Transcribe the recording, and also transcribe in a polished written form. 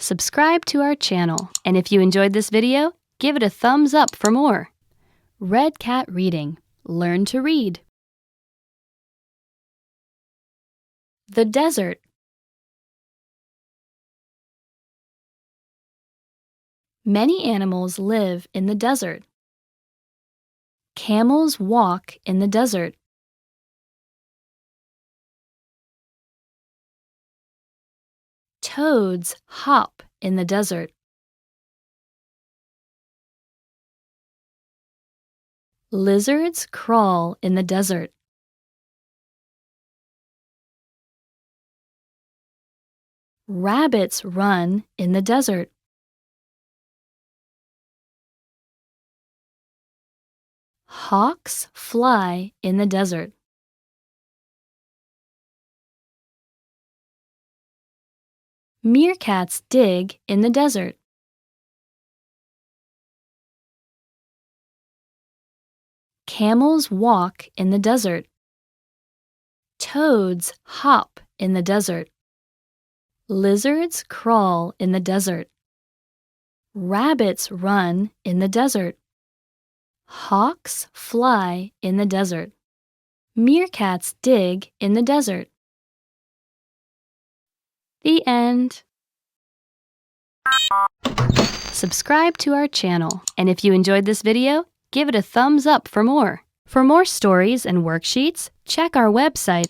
Subscribe to our channel, and if you enjoyed this video, give it a thumbs up for more. Red Cat Reading. Learn to read. The desert. Many animals live in the desert. Camels walk in the desert. Toads hop in the desert. Lizards crawl in the desert. Rabbits run in the desert. Hawks fly in the desert. Meerkats dig in the desert. Camels walk in the desert. Toads hop in the desert. Lizards crawl in the desert. Rabbits run in the desert. Hawks fly in the desert. Meerkats dig in the desert. The end. Subscribe to our channel, and if you enjoyed this video, give it a thumbs up for more. For more stories and worksheets, check our website